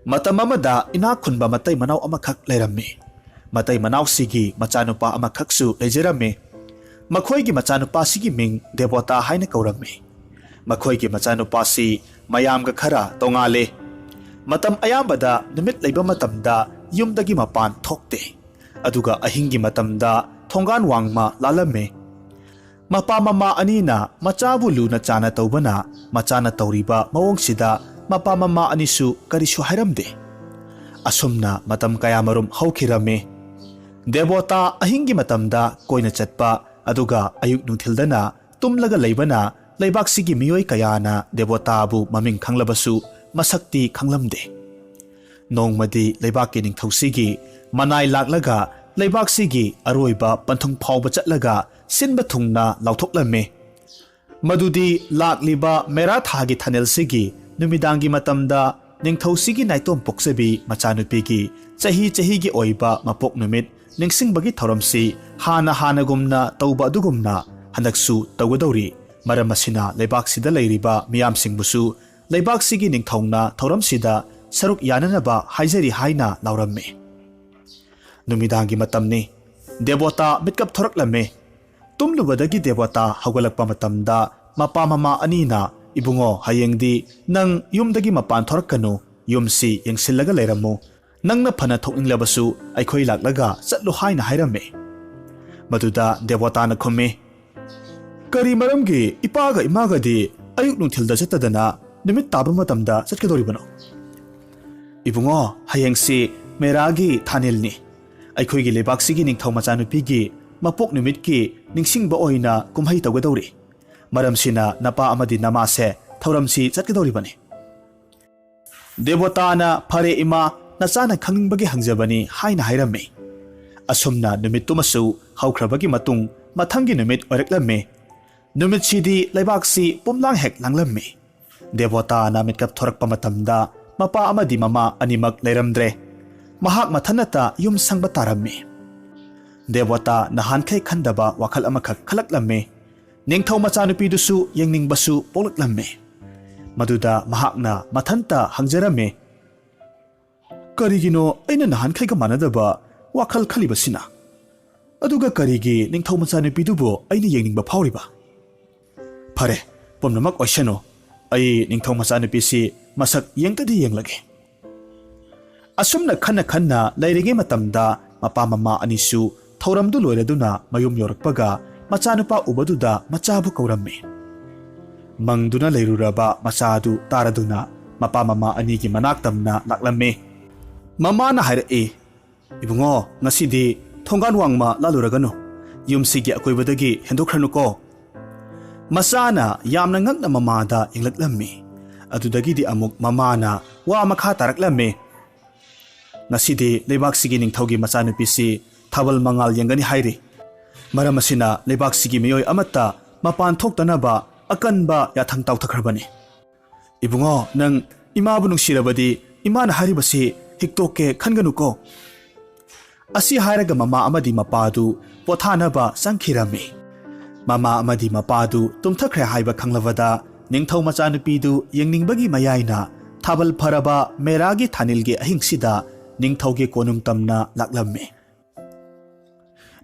Matam amada inak khunba matai manaw amakak leirami. Matai manaw sigi machanupa amakaksu lejerami. Makhoi gi machanupa sigi ming Devota haina kaurami. Makhoi gi machanupa si mayam ga khara tongale. Matam ayambada numit leiba matamda yumdagi mapan thokte. Aduga ahingi matamda thongan wangma lalame. Mapa mama anina machabu luna chana taubana machana tauriba mawngsida mapa mama anisu karisu hairamde. Asumna matam kayamarum haukirame. Devota ahingi matamda koina chatpa aduga ayuk nunthildana tumlaga leibana leibaksigi miyoi kayana Devota abu maming khanglabasu masakti khanglamde. Nongmadi leibaki ningthosigi manai laklaga leibaksigi aroiba panthung phawba chatlaga sinba thungna lauthoklamme. Madudi lakliba merathagi thanel sigi numidangi matamda ningthosigi naitom poksabi machanupigi chahi gi oiba mapok numit ningsingbagi thoramsi hana gumna tauba adugumna handaksu tawgadori maramasina leibaksida leiriba miyamsingbusu leibaksigi ningthongna thoramsida saruk yananaba haijari haina lauramme. Numidangi matamni Devota mitkap thoraklamme. Tumlubadagi Devota hawgalakpa matamda mapa mama anina ibungo hayengdi nang yumdagi mapan thorakkanu yumsi yengsillaga leiramu nangna phana thokninglabasu aikhoi laklaga chatlu haina hairamme. Maduda Devota na khomme kari maramgi ipaga imagadi ayuk nungthilda chatadana numit taba matamda chatkadoribano. Ibungo hayengsi meragi thanilni aikhoi leibaksigi ningthau machanupigi mapok numitki ningsingba oina kumhai tawgadori maramsina napa amadi namase thauramsi chatkadoribani. Devota na phare ima nachana khangingbagi hangjabani haina hairamme. Asumna numittumasu haukrabagi matung mathangi numit oiraklamme. Numitchidi leibaksi pumlang hek langlamme. Devota na mitkap thorakpa matamda mapa amadi mama animak leiramdre. Mahak mathanata yum sangba taramme. Devota nahankai khandaba wakhal amakak khalaklamme. Ningthau machanupidusu yengningbasu polaklamme. Maduda mahakna mathanta hangjaramme. Karigino aina nahankai ka manadaba wakhal khalibasina. Aduga karigi ningthau machanupidubo aina yengningba phawriba. Phare pomnamak oisano ai ningthau machanupisi masak yengtadi yenglage. Asumna khanna lairige matamda mapa mama anisu thoramdu loiraduna mayum yorakpaga machanupa ubaduda machabu kauramme. Mangduna leiruraba machadu taraduna mapa mama anigi manaktamna laklamme. Mama na hairae ibungo ngasidi thongan wangma laluragano yumsigi akoibadagi hendokhrnuko. Masana yamna ngakna mamada inglaklamme. Adudagidi amuk mamana wa makha taraklamme. Nasidi leibaksigi ningthaugi machanupisi thabal mangal yengani hairi. Maramasina leibaksigi miyoi amata mapan thoktanaba akanba yathang tawthakrabani. Ibungo nang imabu nungsirabadi imana haribasi hiktoke khanganuko. Asi hairaga mama amadi mapadu pothanaba sangkhirami. Mama amadi mapadu tumthakre haiba khanglavada ningthau machanupidu yengningbagi mayaina thabal pharaba meragi thanilgi ahingsida ningthauge konung tamna laklamme.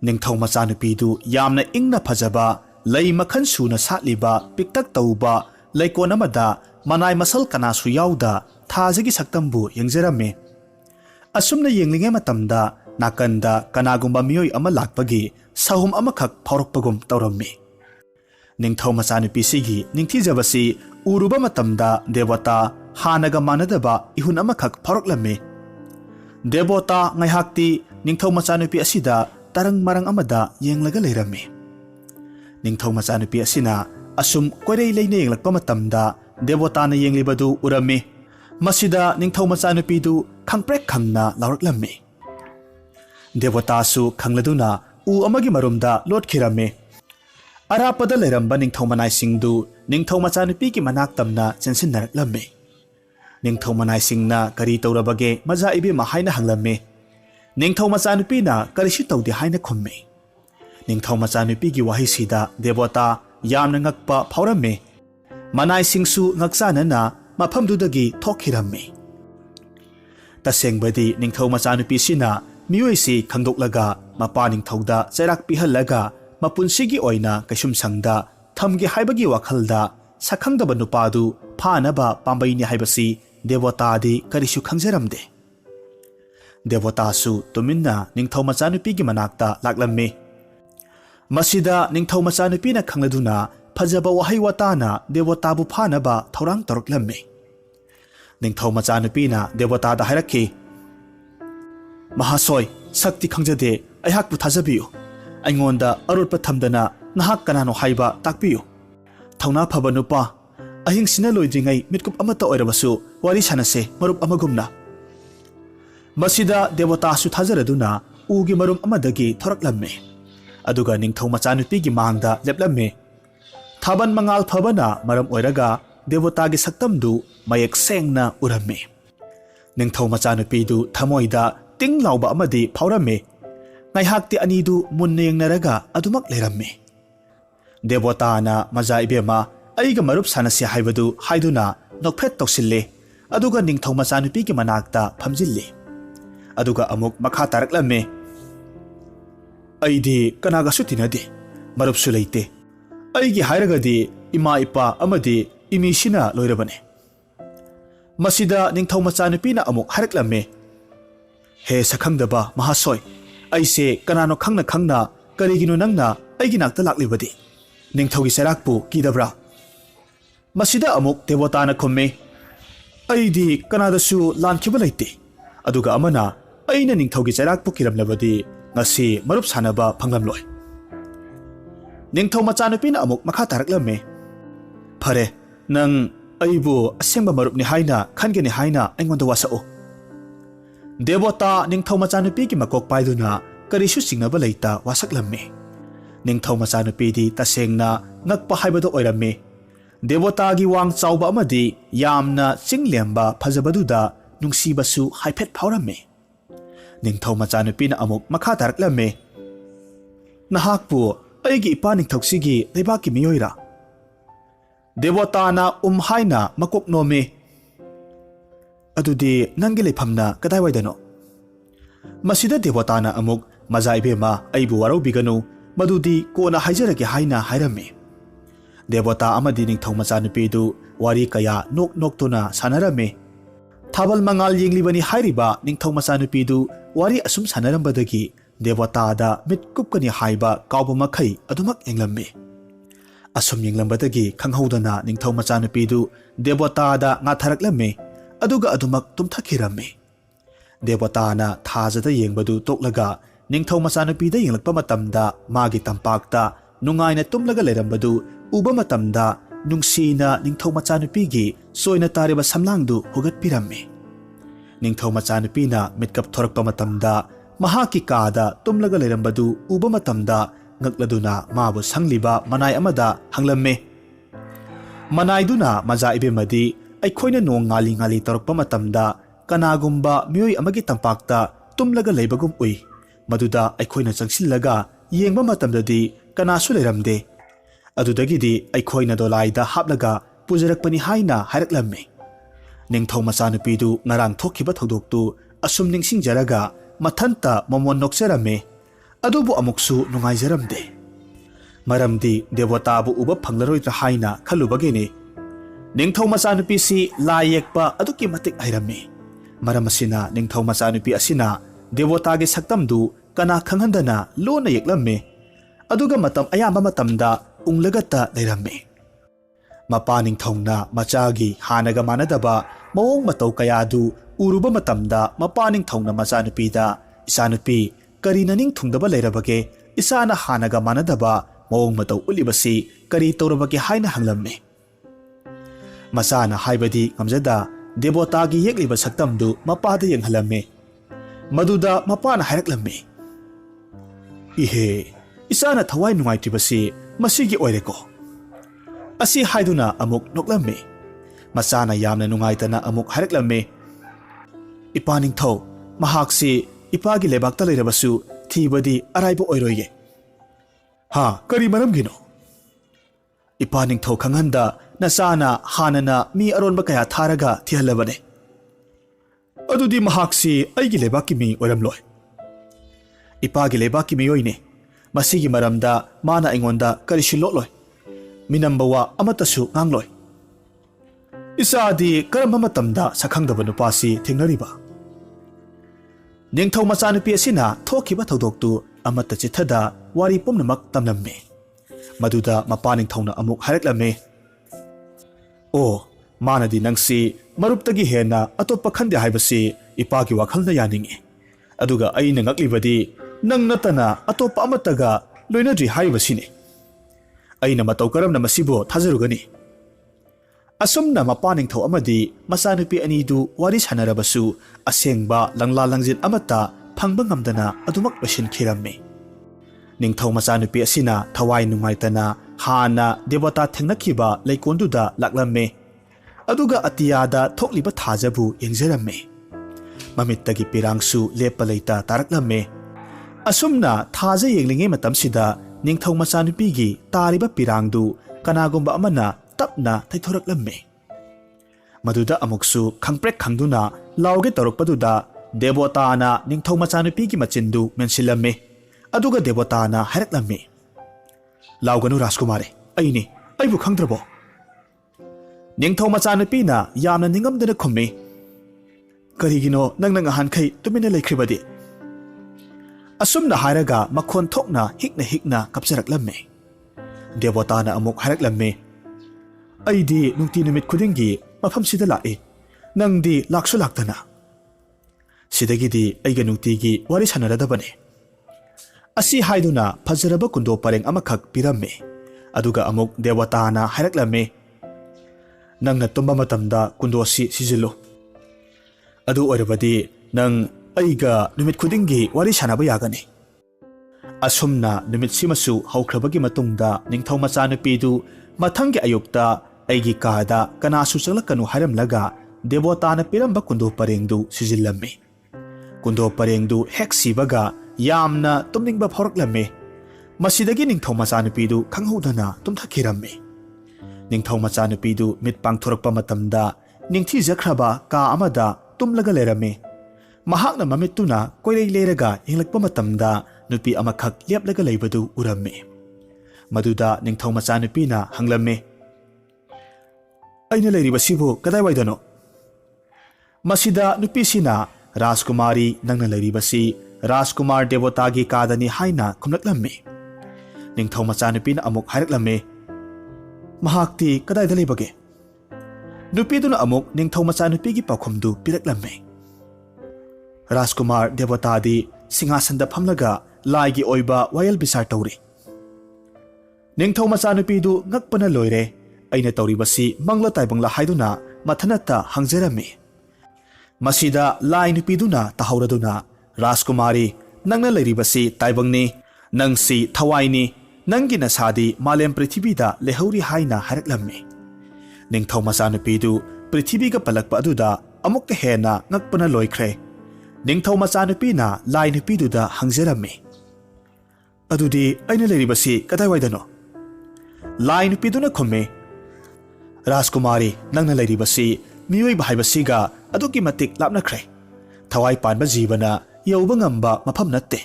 Ningthau machanupidu yamna ingna phajaba lei makhan suna satliba piktak tauba leikon amada manai masal kanasu yauda thajagi saktambu yengjaramme. Asumna yenglinge matamda nakanda kanagumba miyoi ama lakpagi sahum amakhak phawrakpagum tawramme. Ningthau machanupisigi ningthijabasi uruba matamda Devota hanaga manadaba ihun amakak phawraklamme. Devota ngaihakti ningthau machanupi asida tarang marang amada yenglaga leiramme. Ningthau machanupi asina asum koirei leina yenglakpa matamda Devota na yenglibadu uramme. Masida ningthau machanupidu khangprek khangna lauraklamme. Devota su khangladuna u amagi marumda lotkhiramme. Arapada leiramba ningthau manaisingdu ningthau machanupigi manaktamna chensinnaраklamme. Ningthau manaisingna kari tawrabage maja ibe mahaina hanglamme. Ningthau machanupina karisu tawdi haina khomme. Ningthau machanupigi wahisida Devota yamna ngakpa phawramme. Manaisingsu ngaksanana mafamdudagi thokhiramme. Tassengbadi ningthau machanupisina miyoisi khangdoklaga mapa ningthauda chairak pihallaga mapunsigi oina kaisum sangda thamgi haibagi wakhalda sakhangdaba nupadu phanaba pambaini haibasi devotadi karisu khangjaramde. Devotasu tuminna ningthau machanupigi manakta laklammi. Masida ningthau machanupina khangladuna phajaba wahai watana devotabu phanaba thorang toroklammi. Ningthau machanupina devotada hairakhi. Mahasoi sakti khangjade aihakpu thajabiyu. Aingonda arutpa thamdana nahak kanano haiba takpiyu. Thauna phaba nupa ahingsina loidringai mitkup amata oirabasu wari sanase marup amagumna. Masida devotasu thajaraduna ugi marum amadagi thoraklamme. Aduga ningthau machanupigi mangda leplamme. Thaban mangal phabana maram oiraga devotagi saktamdu mayek sengna uramme. Ningthau machanupidu thamoida ting lauba amadi phauramme. Ngaihakti anidu munna yengnaraga adumak leiramme. Devotana maja ibema aiga marup sanasi haibadu haiduna nokphet toksille. Aduga ningthau machanupigi manakta phamjilli. Aduga amuk makha taraklamme. Aidi kanaga sutinadi marup sulaite. Aigi hairagadi ima ipa amadi imisina loirabane. Masida ningthau machanupina amuk haraklamme. He sakhangdaba mahasoi aise kanano khangna karigino nangna aigi nakta laklibadi. Ningthaugi serakpu kidabra. Masida amuk devotana khomme. Aidi kanadasu lankiba laite. Aduga amana aina ningthaugi serakpu kiramlabadi ngasi marup sanaba phanglamloi. Ningthau machanupina amuk makha taraklamme. Phare nang aibu asengba marupni haina khangeni haina aingonda wasao. Devota ningthau machanupigi makok paiduna karisu singnaba leita wasaklamme. Ningthau machanupidi tasengna ngakpa haibado oiramme. Devotagi wang chauba amadi yamna chinglemba phajabaduda nungsibasu haiphet phauраmme. Ningthau machanupina amuk makha taraklamme. Nahakpu aigi ipa ningthauksigi leibaki miyoira. Devotana haina makok nome. Adudi nangi leiphamna kadai waidano. Masida devotana amuk majaibema aibu warau biganu madudi kona haijarage haina hairamme. Devota amadi ningthau machanupidu wari kaya noktuna sanaramme. Thabal mangal yenglibani hairiba ningthau machanupidu wari asum sanarambadagi devotada mitkupkani haiba kauba makhai adumak englamme. Asum yenglambadagi khanghaudana ningthau machanupidu devotada ngathaраklamme. Aduga adumak tumthakiramme. Devotana thajada yengbadu toklaga ningthau machanupida yenglakpa matamda magi tampakta nungaina tumlaga lerambadu uba matamda nungsina ningthau machanupigi soina tariba samlangdu hugatpiramme. Ningthau machanupina mitkap thorakpa matamda mahaki kada tumlaga lerambadu uba matamda ngakladuna mabu sangliba manai amada hanglamme. Manaiduna maja ibemadi aikoina nong ngali torokpa matamda kanagumba miyoi amagi tampakta tumlaga leibagum ui. Maduda aikoina changsillaga yengba matamdadi kanasu leiramde. Adudagidi aikoina dolaida haplaga pujarakpani haina hairaklamme. Ningthau machanupidu ngarang thokhiba thodoktu asum ningsingjaraga mathanta momon nokjaramme. Adubu amuksu nungaijaramde. Maramdi devotabu uba phanglaroidra haina khalubageni. Ningthau machanupisi LAI yekpa aduki matik airamme. Maramasina ningthau machanupi asina devotagi saktamdu kana khanghandana lona yeklamme. Aduga matam ayamba matamda unglagata leiramme. Mapa ningthauna machagi hanaga manadaba mawong matau kayadu uruba matamda mapa ningthauna machanupida isanupi karina ningthungdaba leirabage isana hanaga manadaba mawong matau ulibasi kari tawrabage haina hanglamme. Masana haibadi ngamjada devotagi yekliba saktamdu mapada yenghalamme. Maduda mapana hairaklamme. Ihe isana thawai nungaitribasi masigi oireko. Asi haiduna amuk noklamme. Masana yamna nungaitana amuk hairaklamme. Ipa ningthau mahaksi ipagi lebakta leirabasu thibadi araiba oiroye. Ha kari maramgino. Ipa ningthau khanganda nasana hanana mi aronba kaya tharaga thihalabane. ꯑꯗꯨꯗꯤ ꯃꯍꯥꯛꯁꯤ ꯑꯩꯒꯤ ꯂꯩꯕꯥꯛꯀꯤ ꯃꯤ ꯑꯣꯏꯔꯝꯂꯣꯏ꯫ ꯏꯄꯥꯒꯤ ꯂꯩꯕꯥꯛꯀꯤ ꯃꯤꯑꯣꯏꯅꯤ꯫ ꯃꯁꯤꯒꯤ ꯃꯔꯝꯗ ꯃꯥꯅ ꯑꯩꯉꯣꯟꯗ ꯀꯔꯤꯁꯨ ꯂꯣꯠꯂꯣꯏ꯫ ꯃꯤꯅꯝꯕ ꯋꯥ ꯑꯃꯠꯇꯁꯨ ꯉꯥꯡꯂꯣꯏ꯫ ꯏꯆꯥꯗꯤ ꯀꯔꯝꯕ ꯃꯇꯝꯗ ꯁꯛꯈꯪꯗꯕ ꯅꯨꯄꯥꯁꯤ ꯊꯦꯡꯅꯔꯤꯕ? ꯅꯤꯡꯊꯧ ꯃꯆꯥꯅꯨꯄꯤ ꯑꯁꯤꯅ ꯊꯣꯛꯈꯤꯕ ꯊꯧꯗꯣꯛꯇꯨ ꯑꯃꯠꯇ ꯆꯤꯊꯗ ꯋꯥꯔꯤ ꯄꯨꯝꯅꯃꯛ ꯇꯝꯂꯝꯃꯤ꯫ ꯃꯗꯨꯗ ꯃꯄꯥ ꯅꯤꯡꯊꯧꯅ ꯑꯃꯨꯛ ꯍꯥꯏꯔꯛꯂꯝꯃꯤ, "ꯑꯣ, ꯃꯥꯅꯗꯤ ꯅꯪꯁꯤ ꯃꯔꯨꯞꯇꯒꯤ ꯍꯦꯟꯅ ꯑꯇꯣꯞꯄ ꯈꯟꯗꯦ ꯍꯥꯏꯕꯁꯤ ꯏꯄꯥꯒꯤ ꯋꯥꯈꯜꯅ ꯌꯥꯅꯤꯡꯏ꯫ ꯑꯗꯨꯒ ꯑꯩꯅ ꯉꯛꯂꯤꯕꯗꯤ ꯅꯪ ꯅꯠꯇꯅ ꯑꯇꯣꯞꯄ ꯑꯃꯠꯇꯒ ꯂꯣꯏꯅꯗ꯭ꯔꯤ ꯍꯥꯏꯔꯤꯕꯁꯤꯅꯤ꯫ ꯑꯩꯅ ꯃꯇꯧ ꯀꯔꯝꯅ ꯃꯁꯤꯕꯨ ꯊꯥꯖꯔꯨꯒꯅꯤ?" ꯑꯁꯨꯝꯅ ꯃꯄꯥ ꯅꯤꯡꯊꯧ ꯑꯃꯗꯤ ꯃꯆꯥꯅꯨꯄꯤ ꯑꯅꯤꯗꯨ ꯋꯥꯔꯤ ꯁꯥꯟꯅꯔꯕꯁꯨ ꯑꯁꯦꯡꯕ ꯂꯪꯂꯥ ꯂꯪꯖꯤꯟ ꯑꯃꯠꯇ ꯐꯪꯕ ꯉꯝꯗꯅ ꯑꯗꯨꯃꯛ ꯂꯣꯏꯁꯤꯟꯈꯤꯔꯝꯃꯤ꯫ ꯅꯤꯡꯊꯧ ꯃꯆꯥꯅꯨꯄꯤ ꯑꯁꯤꯅ ꯊꯋꯥꯏ ꯅꯨꯡꯉꯥꯏꯇꯅ ꯍꯥꯟꯅ ꯗꯦꯕꯣꯇꯥ ꯊꯦꯡꯅꯈꯤꯕ ꯂꯩꯀꯣꯜꯗꯨꯗ ꯂꯥꯛꯂꯝꯃꯤ꯫ ꯑꯗꯨꯒ ꯑꯇꯤꯌꯥꯗ ꯊꯣꯛꯂꯤꯕ ꯊꯥꯖꯕꯨ ꯌꯦꯡꯖꯔꯝꯃꯤ꯫ ꯃꯃꯤꯠꯇꯒꯤ ꯄꯤꯔꯥꯡꯁꯨ ꯂꯦꯞꯄ ꯂꯩꯇ ꯇꯥꯔꯛꯂꯝꯃꯤ꯫ ꯑꯁꯨꯝꯅ ꯊꯥꯖ ꯌꯦꯡꯂꯤꯉꯩ ꯃꯇꯝꯁꯤꯗ ꯅꯤꯡꯊꯧ ꯃꯆꯥꯅꯨꯄꯤꯒꯤ ꯇꯥꯔꯤꯕ ꯄꯤꯔꯥꯡꯗꯨ ꯀꯅꯥꯒꯨꯝꯕ ꯑꯃꯅ ꯇꯞꯅ ꯊꯩꯊꯣꯔꯛꯂꯝꯃꯤ꯫ ꯃꯗꯨꯗ ꯑꯃꯨꯛꯁꯨ ꯈꯪꯄ꯭ꯔꯦꯛ ꯈꯪꯗꯨꯅ ꯂꯥꯎꯒꯦ ꯇꯧꯔꯛꯄꯗꯨꯗ ꯗꯦꯕꯣꯇꯥꯅ ꯅꯤꯡꯊꯧ ꯃꯆꯥꯅꯨꯄꯤꯒꯤ ꯃꯆꯤꯟꯗꯨ ꯃꯦꯟꯁꯤꯜꯂꯝꯃꯤ꯫ ꯑꯗꯨꯒ ꯗꯦꯕꯣꯇꯥꯅ ꯍꯥꯏꯔꯛꯂꯝꯃꯤ, "ꯂꯥꯎꯒꯅꯨ ꯔꯥꯖꯀꯨꯃꯥꯔꯤ, ꯑꯩꯅꯤ, ꯑꯩꯕꯨ ꯈꯪꯗ꯭ꯔꯕꯣ?" ꯅꯤꯡꯊꯧ ꯃꯆꯥꯅꯨꯄꯤꯅ ꯌꯥꯝꯅ ꯅꯤꯡꯉꯝꯗꯅ ꯈꯨꯝꯃꯤ, "ꯀꯔꯤꯒꯤꯅꯣ ꯅꯪꯅ ꯉꯍꯥꯟꯈꯩ ꯇꯨꯃꯤꯟꯅ ꯂꯩꯈ꯭ꯔꯤꯕꯗꯤ?" ꯑꯁꯨꯝꯅ ꯍꯥꯏꯔꯒ ꯃꯈꯣꯟ ꯊꯣꯛꯅ ꯍꯤꯛꯅ ꯍꯤꯛꯅ ꯀꯞꯆꯔꯛꯂꯝꯃꯤ꯫ ꯗꯦꯕꯣꯇꯥꯅ ꯑꯃꯨꯛ ꯍꯥꯏꯔꯛꯂꯝꯃꯤ, "ꯑꯩꯗꯤ ꯅꯨꯡꯇꯤ ꯅꯨꯃꯤꯠ ꯈꯨꯗꯤꯡꯒꯤ ꯃꯐꯝꯁꯤꯗ ꯂꯥꯛꯏ, ꯅꯪꯗꯤ ꯂꯥꯛꯁꯨ ꯂꯥꯛꯇꯅ꯫ ꯁꯤꯗꯒꯤꯗꯤ ꯑꯩꯒ ꯅꯨꯡꯇꯤꯒꯤ ꯋꯥꯔꯤ ꯁꯥꯟꯅꯔꯗꯕꯅꯤ." ꯑꯁꯤ ꯍꯥꯏꯗꯨꯅ ꯐꯖꯔꯕ ꯀꯨꯟꯗꯣ ꯄꯔꯦꯡ ꯑꯃꯈꯛ ꯄꯤꯔꯝꯃꯤ꯫ ꯑꯗꯨꯒ ꯑꯃꯨꯛ ꯗꯦꯕꯣꯇꯥꯅ ꯍꯥꯏꯔꯛꯂꯝꯃꯤ, "ꯅꯪꯅ ꯇꯨꯝꯕ ꯃꯇꯝꯗ ꯀꯨꯟꯗꯣꯁꯤ ꯁꯤꯖꯤꯜꯂꯨ꯫ ꯑꯗꯨ ꯑꯣꯏꯔꯕꯗꯤ ꯅꯪ ꯑꯩꯒ ꯅꯨꯃꯤꯠ ꯈꯨꯗꯤꯡꯒꯤ ꯋꯥꯔꯤ ꯁꯥꯟꯅꯕ ꯌꯥꯒꯅꯤ." ꯑꯁꯨꯝꯅ ꯅꯨꯃꯤꯠꯁꯤꯃꯁꯨ ꯍꯧꯈ꯭ꯔꯕꯒꯤ ꯃꯇꯨꯡꯗ ꯅꯤꯡꯊꯧ ꯃꯆꯥꯅꯨꯄꯤꯗꯨ ꯃꯊꯪꯒꯤ ꯑꯌꯨꯛꯇ ꯑꯩꯒꯤ ꯀꯥꯗ ꯀꯅꯥꯁꯨ ꯆꯪꯂꯛꯀꯅꯨ ꯍꯥꯏꯔꯝꯂꯒ ꯗꯦꯕꯣꯇꯥꯅ ꯄꯤꯔꯝꯕ ꯀꯨꯟꯗꯣ ꯄꯔꯦꯡꯗꯨ ꯁꯤꯖꯤꯜꯂꯝꯃꯤ꯫ ꯀꯨꯟꯗꯣ ꯄꯔꯦꯡꯗꯨ ꯍꯦꯛ ꯁꯤꯕꯒ ꯌꯥꯝꯅ ꯇꯨꯝꯅꯤꯡꯕ ꯐꯥꯎꯔꯛꯂꯝꯃꯤ꯫ ꯃꯁꯤꯗꯒꯤ ꯅꯤꯡꯊꯧ ꯃꯆꯥꯅꯨꯄꯤꯗꯨ ꯈꯪꯍꯧꯗꯅ ꯇꯨꯝꯊꯈꯤꯔꯝꯃꯤ꯫ ꯅꯤꯡꯊꯧ ꯃꯆꯥꯅꯨꯄꯤꯗꯨ ꯃꯤꯠ ꯄꯥꯡꯊꯣꯔꯛꯄ ꯃꯇꯝꯗ ꯅꯤꯡꯊꯤꯖꯈ꯭ꯔꯕ ꯀꯥ ꯑꯃꯗ ꯇꯨꯝꯂꯒ ꯂꯩꯔꯝꯃꯤ꯫ ꯃꯍꯥꯛꯅ ꯃꯃꯤꯠꯇꯨꯅ ꯀꯣꯏꯂꯩ ꯂꯩꯔꯒ ꯌꯦꯡꯂꯛꯄ ꯃꯇꯝꯗ ꯅꯨꯄꯤ ꯑꯃꯈꯛ ꯂꯦꯞꯂꯒ ꯂꯩꯕꯗꯨ ꯎꯔꯝꯃꯤ꯫ ꯃꯗꯨꯗ ꯅꯤꯡꯊꯧ ꯃꯆꯥꯅꯨꯄꯤꯅ ꯍꯪꯂꯝꯃꯤ, "ꯑꯩꯅ ꯂꯩꯔꯤꯕꯁꯤꯕꯨ ꯀꯗꯥꯏꯋꯥꯏꯗꯅꯣ?" ꯃꯁꯤꯗ ꯅꯨꯄꯤꯁꯤꯅ, "ꯔꯥꯖꯀꯨꯃꯥꯔꯤ, ꯅꯪꯅ ꯂꯩꯔꯤꯕꯁꯤ ꯔꯥꯖꯀꯨꯃꯥꯔ ꯗꯦꯕꯣꯇꯥꯒꯤ ꯀꯥꯗꯅꯤ" ꯍꯥꯏꯅ ꯈꯨꯝꯂꯛꯂꯝꯃꯤ꯫ ꯅꯤꯡꯊꯧ ꯃꯆꯥꯅꯨꯄꯤꯅ ꯑꯃꯨꯛ ꯍꯥꯏꯔꯛꯂꯝꯃꯤ, "ꯃꯍꯥꯛꯇꯤ ꯀꯗꯥꯏꯗ ꯂꯩꯕꯒꯦ?" ꯅꯨꯄꯤꯗꯨꯅ ꯑꯃꯨꯛ ꯅꯤꯡꯊꯧ ꯃꯆꯥꯅꯨꯄꯤꯒꯤ ꯄꯥꯎꯈꯨꯝꯗꯨ ꯄꯤꯔꯛꯂꯝꯃꯤ, "ꯔꯥꯖꯀꯨꯃꯥꯔ ꯗꯦꯕꯣꯇꯥꯗꯤ ꯁꯤꯡꯍꯥꯁꯟꯗ ꯐꯝꯂꯒ ꯂꯥꯏꯒꯤ ꯑꯣꯏꯕ ꯋꯥꯌꯦꯜ ꯕꯤꯆꯥꯔ ꯇꯧꯔꯤ." ꯅꯤꯡꯊꯧ ꯃꯆꯥꯅꯨꯄꯤꯗꯨ ꯉꯛꯄꯅ ꯂꯣꯏꯔꯦ꯫ ꯑꯩꯅ ꯇꯧꯔꯤꯕꯁꯤ ꯃꯪꯂ ꯇꯥꯏꯕꯪꯂ ꯍꯥꯏꯗꯨꯅ ꯃꯊꯟꯇ ꯍꯪꯖꯔꯝꯃꯤ꯫ ꯃꯁꯤꯗ ꯂꯥꯏ ꯅꯨꯄꯤꯗꯨꯅ ꯇꯥꯍꯧꯔꯗꯨꯅ, "ꯔꯥꯖꯀꯨꯃꯥꯔꯤ, ꯅꯪꯅ ꯂꯩꯔꯤꯕꯁꯤ ꯇꯥꯏꯕꯪꯅꯤ, ꯅꯪꯁꯤ ꯊꯋꯥꯏꯅꯤ, ꯅꯪꯒꯤ ꯅꯁꯥꯗꯤ ꯃꯥꯂꯦꯝ ꯄ꯭ꯔꯤꯊꯤꯕꯤꯗ ꯂꯩꯍꯧꯔꯤ" ꯍꯥꯏꯅ ꯍꯥꯏꯔꯛꯂꯝꯃꯤ꯫ ꯅꯤꯡꯊꯧ ꯃꯆꯥꯅꯨꯄꯤꯗꯨ ꯄ꯭ꯔꯤꯊꯤꯕꯤꯒ ꯄꯜꯂꯛꯄ ꯑꯗꯨꯗ ꯑꯃꯨꯛꯀ ꯍꯦꯟꯅ ꯉꯛꯄꯅ ꯂꯣꯏꯈ꯭ꯔꯦ꯫ ꯅꯤꯡꯊꯧ ꯃꯆꯥꯅꯨꯄꯤꯅ ꯂꯥꯏ ꯅꯨꯄꯤꯗꯨꯗ ꯍꯪꯖꯔꯝꯃꯤ, "ꯑꯗꯨꯗꯤ ꯑꯩꯅ ꯂꯩꯔꯤꯕꯁꯤ ꯀꯗꯥꯏꯋꯥꯏꯗꯅꯣ?" ꯂꯥꯏ ꯅꯨꯄꯤꯗꯨꯅ ꯈꯨꯝꯃꯤ, "ꯔꯥꯖꯀꯨꯃꯥꯔꯤ, ꯅꯪꯅ ꯂꯩꯔꯤꯕꯁꯤ ꯃꯤꯑꯣꯏꯕ ꯍꯥꯏꯕꯁꯤꯒ ꯑꯗꯨꯛꯀꯤ ꯃꯇꯤꯛ ꯂꯥꯞꯅꯈ꯭ꯔꯦ꯫ ꯊꯋꯥꯏ ꯄꯥꯟꯕ ꯖꯤꯕꯅ ꯌꯧꯕ ꯉꯝꯕ ꯃꯐꯝ ꯅꯠꯇꯦ꯫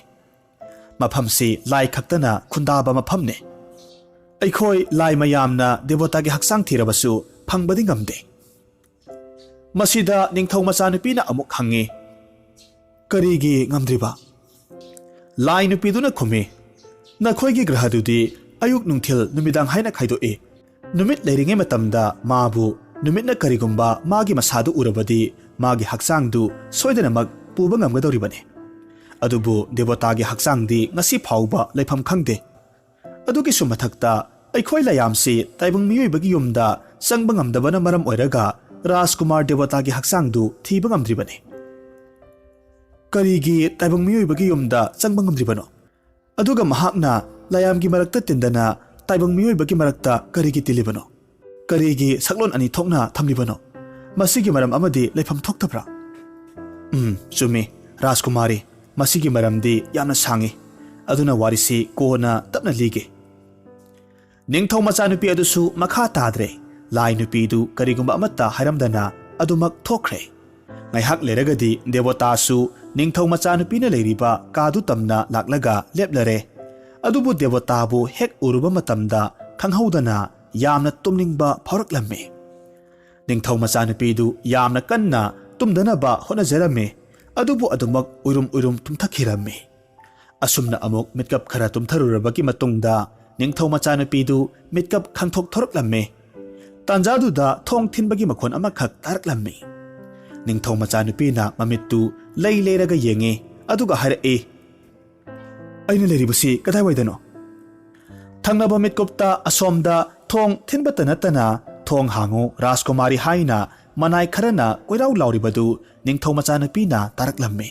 ꯃꯐꯝꯁꯤ ꯂꯥꯏ ꯈꯛꯇꯅ ꯈꯨꯟꯗꯥꯕ ꯃꯐꯝꯅꯤ꯫ ꯑꯩꯈꯣꯏ ꯂꯥꯏ ꯃꯌꯥꯝꯅ ꯗꯦꯕꯣꯇꯥꯒꯤ ꯍꯛꯆꯥꯡ ꯊꯤꯔꯕꯁꯨ ꯐꯪꯕꯗꯤ ꯉꯝꯗꯦ." ꯃꯁꯤꯗ ꯅꯤꯡꯊꯧ ꯃꯆꯥꯅꯨꯄꯤꯅ ꯑꯃꯨꯛ ꯍꯪꯉꯤ, "ꯀꯔꯤꯒꯤ ꯉꯝꯗ꯭ꯔꯤꯕ?" ꯂꯥꯏ ꯅꯨꯄꯤꯗꯨꯅ ꯈꯨꯝꯃꯤ, "ꯅꯈꯣꯏꯒꯤ ꯒ꯭ꯔꯍꯗꯨꯗꯤ ꯑꯌꯨꯛ ꯅꯨꯡꯊꯤꯜ ꯅꯨꯃꯤꯗꯥꯡ ꯍꯥꯏꯅ ꯈꯥꯏꯗꯣꯛꯏ꯫ ꯅꯨꯃꯤꯠ ꯂꯩꯔꯤꯉꯩ ꯃꯇꯝꯗ ꯃꯥꯕꯨ ꯅꯨꯃꯤꯠꯅ ꯀꯔꯤꯒꯨꯝꯕ ꯃꯥꯒꯤ ꯃꯁꯥꯗꯨ ꯎꯔꯕꯗꯤ ꯃꯥꯒꯤ ꯍꯛꯆꯥꯡꯗꯨ ꯁꯣꯏꯗꯅꯃꯛ ꯄꯨꯕ ꯉꯝꯒꯗꯧꯔꯤꯕꯅꯤ꯫ ꯑꯗꯨꯕꯨ ꯗꯦꯕꯣꯇꯥꯒꯤ ꯍꯛꯆꯥꯡꯗꯤ ꯉꯁꯤ ꯐꯥꯎꯕ ꯂꯩꯐꯝ ꯈꯪꯗꯦ꯫ ꯑꯗꯨꯒꯤꯁꯨ ꯃꯊꯛꯇ ꯑꯩꯈꯣꯏ ꯂꯥꯏꯌꯥꯝꯁꯤ ꯇꯥꯏꯕꯪ ꯃꯤꯑꯣꯏꯕꯒꯤ ꯌꯨꯝꯗ ꯆꯪꯕ ꯉꯝꯗꯕꯅ ꯃꯔꯝ ꯑꯣꯏꯔꯒ ꯔꯥꯖꯀꯨꯃꯥꯔ ꯗꯦꯕꯣꯇꯥꯒꯤ ꯍꯛꯆꯥꯡꯗꯨ ꯊꯤꯕ ꯉꯝꯗ꯭ꯔꯤꯕꯅꯤ." "ꯀꯔꯤꯒꯤ ꯇꯥꯏꯕꯪ ꯃꯤꯑꯣꯏꯕꯒꯤ ꯌꯨꯝꯗ ꯆꯪꯕ ꯉꯝꯗ꯭ꯔꯤꯕꯅꯣ? ꯑꯗꯨꯒ ꯃꯍꯥꯛꯅ ꯂꯥꯏꯌꯥꯝꯒꯤ ꯃꯔꯛꯇ ꯇꯤꯟꯗꯅ ꯇꯥꯏꯕꯪ ꯃꯤꯑꯣꯏꯕꯒꯤ ꯃꯔꯛꯇ ꯀꯔꯤꯒꯤ ꯇꯤꯜꯂꯤꯕꯅꯣ? ꯀꯔꯤꯒꯤ ꯁꯛꯂꯣꯟ ꯑꯅꯤ ꯊꯣꯛꯅ ꯊꯝꯂꯤꯕꯅꯣ? ꯃꯁꯤꯒꯤ ꯃꯔꯝ ꯑꯃꯗꯤ ꯂꯩꯐꯝ ꯊꯣꯛꯇꯕ꯭ꯔꯥ?" "ꯆꯨꯝꯃꯤ ꯔꯥꯖꯀꯨꯃꯥꯔꯤ, ꯃꯁꯤꯒꯤ ꯃꯔꯝꯗꯤ ꯌꯥꯝꯅ ꯁꯥꯡꯉꯤ, ꯑꯗꯨꯅ ꯋꯥꯔꯤꯁꯤ ꯀꯣꯟꯅ ꯇꯞꯅ ꯂꯤꯒꯦ." ꯅꯤꯡꯊꯧ ꯃꯆꯥꯅꯨꯄꯤ ꯑꯗꯨꯁꯨ ꯃꯈꯥ ꯇꯥꯗ꯭ꯔꯦ꯫ ꯂꯥꯏ ꯅꯨꯄꯤꯗꯨ ꯀꯔꯤꯒꯨꯝꯕ ꯑꯃꯠꯇ ꯍꯥꯏꯔꯝꯗꯅ ꯑꯗꯨꯃꯛ ꯊꯣꯛꯈ꯭ꯔꯦ꯫ Ngaihak leragadi Devota su ningthau machanupina leiriba kadu tamna laklaga leplare. Adubu Devota bu hek uruba matamda khanghaudana yamna tumningba phauraklammi. Ningthau machanupidu yamna kanna tumdanaba honajarame. Adubu adumak urum tumthakirammi. Asumna amuk mitkap khara tumtharurabaki matungda ningthau machanupidu mitkap khangthok thoraklamme. Tanjaduda thong thinbagi makhon amakhak taraklammi. Ningthau machanupina mamittu lei leiraga yenge aduga harae. Aina leribasi kadai waidano. Thangnaba mitkopta asomda thong thinbata natana thong hangu Rajkumari haina manai kharana koirau lauribadu ningthau machanupina taraklammi.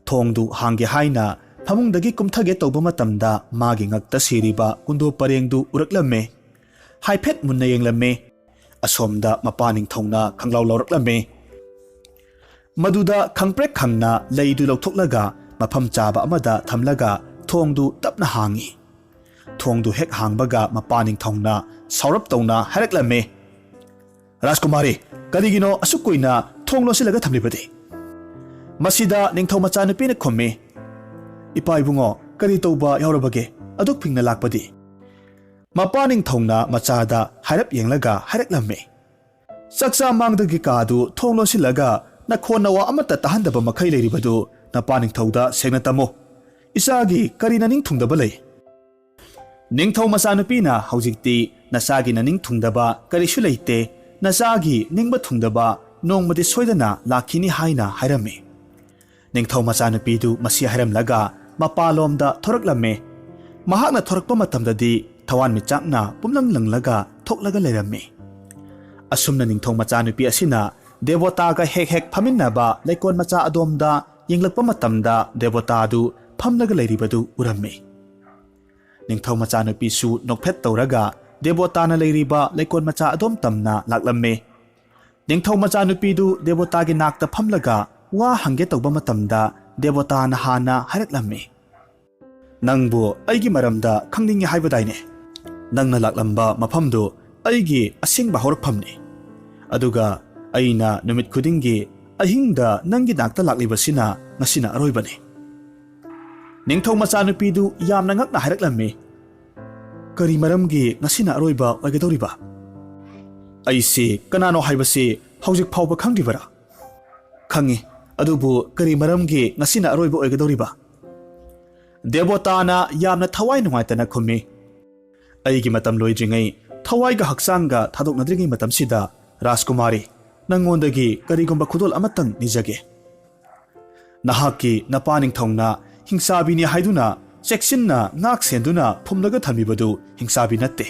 Thongdu hangge haina phamungdagi kumthage tawba matamda magi ngakta siriba kundo parengdu uraklamme. Haiphet munna yenglamme. Asomda mapa ningthauna khanglau lauraklamme. Maduda khangprek khangna leidu lauthoklaga mafam chaba amada thamlaga thongdu tapna hangi. Thongdu hek hangbaga mapa ningthauna saurap tawna haraklamme. Rajkumari karigino asukoina thong losilaga thamlibadi. Masida ningthau machanupina khomme. Ipa ibungo kari tawba yaurabage aduk phingna lakpadi. Mapa ningthauna machada harap yenglaga haraklamme. Saksa mangdagi kadu thong losilaga na khonawa amata tahandaba makhai leiribadu napa ningthauda segna tamo. Isagi karina ningthungdaba lei. Ningthau machanupina haujikti nasagi na ningthungdaba karisu leite. Nasagi ningba thungdaba nongmadi soidana lakhini haina hairame. Ningthau machanupidu masi hairamlaga mapalomda thoraklamme. Mahakna thorakpa matamdadi thawan michakna pumlang langlaga thoklaga leirame. Asumna ningthau machanupi asina Devota ka hek phaminaba leikon macha adomda yenglakpa matamda Devota du phamlaga leiribadu uramme. Ningthau machanupi su nokphet tawraga Devota na leiriba leikon macha adom tamna laklamme. Ningthau machanupi du Devota gi nakta phamlaga wa hangge tawba matamda Devota na hana haraklamme. Nangbu aigi maramda khangningi haibadaine. Nangna laklamba mafamdu aigi asingba horakphamni. Aduga aina numit khudingi ahingda nangi nakta laklibasina ngasina aroibane. Ningthau machanupidu yamna ngakna haraklamme. Kari maramgi ngasina aroiba oigadoriba. Aisi kanano haibasi haujik phawba khangdibara. Khangi adubu kari maramgi ngasina aroiba oigadoriba. Devotana yamna thawai nungaitana khummi. Aigi matam loidringai thawaiga haksanga thadoknadringai matamsida Rajkumari nangondagi karigomba khudol amatang nijage. Nahaki napa ningthauna hingsabini haiduna seksinna ngak senduna phumlaga thamibadu hingsabi natte.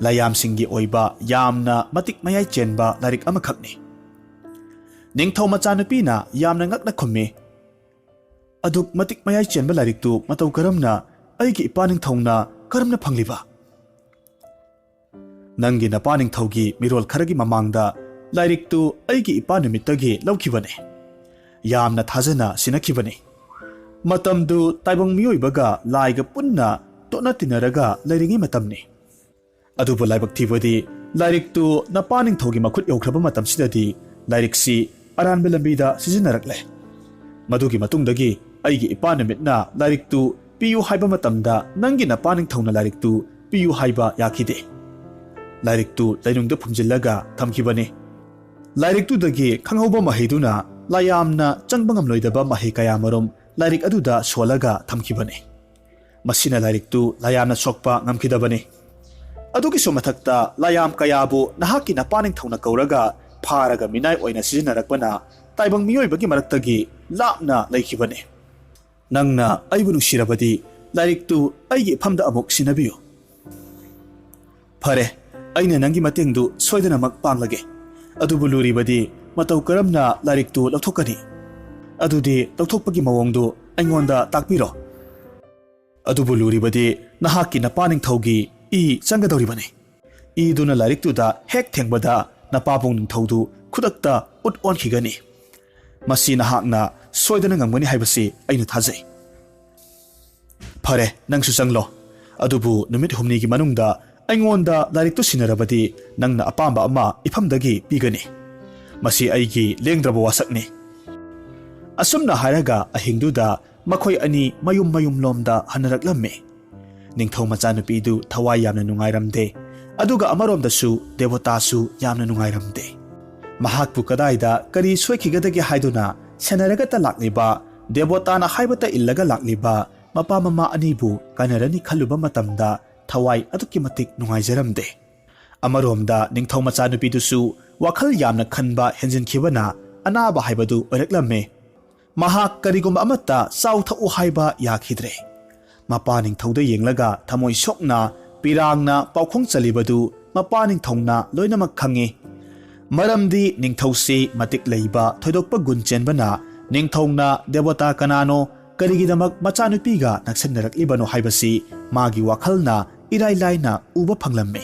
Layam singi oiba yamna matik mayai chenba lairik amakhakni. Ningthau machanupina yamna ngakna khummi. Aduk matik mayai chenba lairik tu matau karamna aigi ipa ningthauna karamna phangliba. Nangi napa ningthaugi mirol kharagi mamangda lairik tu aigi ipa numittagi laukibane. Yamna thajana sinakhibane. Matamdu taibang miyoibaga laiga punna tona tinaraga lairingi matamni. Adubu laibak thibadi lairik tu napa ningthaugi makhut yaukraba matamsidadi lairik si aranba lambida sizinnarakle. Madugi matungdagi aigi ipa numitna lairik tu piyu haiba matamda nangi napa ningthauna lairik tu piyu haiba yakhide. Lairik tu lainungda phumjillaga thamkibane. Lairik tu dagi khanghoba mahaiduna layamna changbangam loidaba mahi kayamarom lairik aduda solaga thamkibane. Masina lairik tu layamna sokpa ngamkidabane. Adugi somathakta layam kayabu nahaki napa ningthauna kauraga pharaga minai oina sizinnarakpana taibang miyoibagi maraktagi lapna laikibane. Nangna aibu nushirabadi lairik tu aigi phamda amuk sinabiyo. Phare aina nangi matengdu soidanamak panglage. Adubu luribadi matau karamna lairik tu lauthokani. Adudi lauthokpagi mawongdu aingonda takpiro. Adubu luribadi nahaki napa ningthaugi I changadoribane. I duna lairik tu da hek thengbada napabong ningthaudu khudakta ut onkhigani. Masi nahakna soidana ngamgani haibasi ainu thajai. Phare nangsu changlo. Adubu numit humnigi manungda aingonda lairik tu sinarabadi nangna apamba ama ifamdagi pigani. Masi aigi lengdraba wasakni. Asumna hairaga ahingduda makhoi ani mayum lomda hanaraklammi. Ningthau machanupidu thawai yamna nungairamde. Aduga amaromdasu devotasu yamna nungairamde. Mahakpu kadaida kari soikigadagi haiduna senaragata lakliba devotana haibata illaga lakliba mapa mama anibu kanarani khaluba matamda thawai aduki matik nungaijaramde. Amaromda ningthau machanupidusu wakhal yamna khanba henjinkhibana anaba haibadu oiraklamme. Mahak karigumba amata sautha u haiba yakhidre. Mapa ningthauda yenglaga thamoi sokna pirangna paukhong chalibadu mapa ningthongna loinamak khangi. Maramdi ningthausi matik leiba thoidokpa gunchenbana ningthongna devota kanano karigidamak machanupiga naksannarakibano haibasi magi wakhalna irai laina uba phanglamme.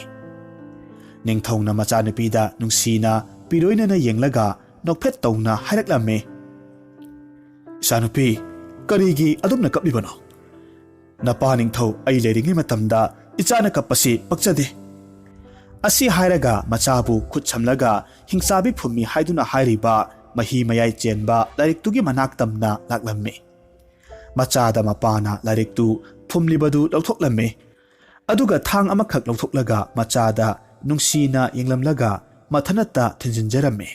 Ningthongna machanupida nungsina piroinana yenglaga nokphet tawna hairaklamme. Isanupi karigi adumna kaplibano. Napa ningthau ai leiringai matamda ichana kapasi pakchade. Asi hairaga machabu khutsamlaga hingsabi phumi haiduna hairiba mahi mayai chenba lairiktugi manaktamna laklamme. Machada mapana lairiktu phumlibadu lauthoklamme. Aduga thang amakhak lauthoklaga machada nungsina yenglamlaga mathanata thinjinjaramme.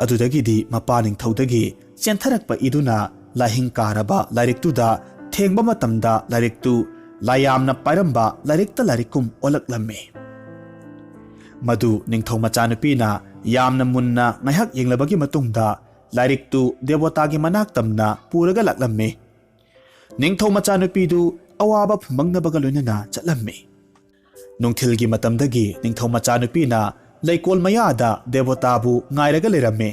Adudagidi mapa ningthaudagi chentharakpa iduna lahing karaba lairiktuda thengba matamda lairiktu layamna pairamba lairikta lairikum olaklamme. Madu ningthau machanupina yamna munna ngaihat yenglabagi matungda lairiktu devotagi manaktamna puraga laklamme. Ningthau machanupidu awaba phumangnabaga loinana chatlamme. Nungthilgi matamdagi ningthau machanupina leikol mayada devotabu ngairaga leramme.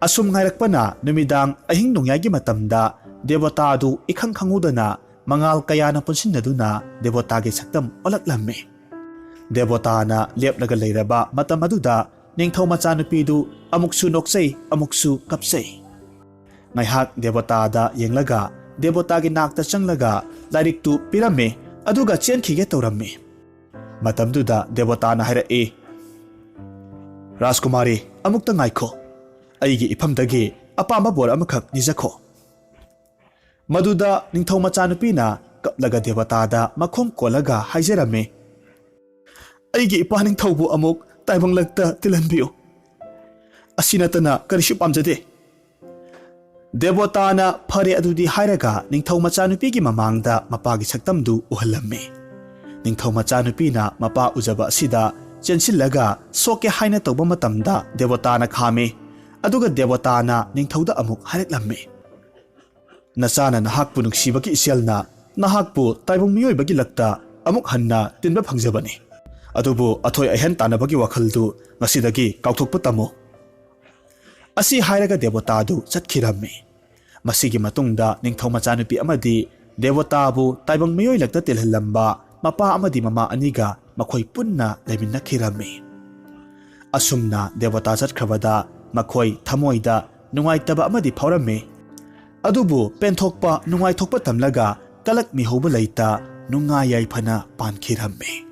Asum ngairakpana numidang ahing nungyagi matamda devotadu ikhang khangudana mangal kayana punsinnaduna devotagi saktam olaklamme. Devotana lepnaga leiraba matam aduda ningthau machanupidu amuksu noksei amuksu kapsei. Ngaihak devotada yenglaga devotagi nakta changlaga lairiktu piramme aduga chenkhige tawramme. Matamduda devotana hairae. Rajkumari amukta ngaikho. Aigi iphamdagi apamba bor amakhak nijakho. Maduda ningthau machanupina kaplaga devotada makhom kolaga haijaramme. Aigi ipa ningthaubu amuk taibanglakta tilanbiyo. Asinatana karishu pamjade. Devotana phare adudi hairaga ningthau machanupigi mamangda mapagi saktamdu uhallamme. Ningthau machanupina mapa ujaba asida chensillaga soke haina tawba matamda devotana khame. Aduga devotana ningthauda amuk haireklamme. Nasana nahakpu nuksibagi iselna nahakpu taibong miyoibagi lakta amuk hanna tinba phangjabani. Adubu athoi ahen tanabagi wakhaldu ngasidagi kauthokpa tamo. Asi hairaga devotadu chatkiramme. Masigi matungda ningthau machanupi amadi devotabu taibong miyoy lakta tilhallamba mapa amadi mama aniga makhoi punna leiminakhiramme. Asumna devota chatkhrabada makhoi thamoida nungaitaba amadi phawramme. Adubu penthokpa nungaithokpa tamlaga kalak mihoba leita nungayai phana pankhiramme.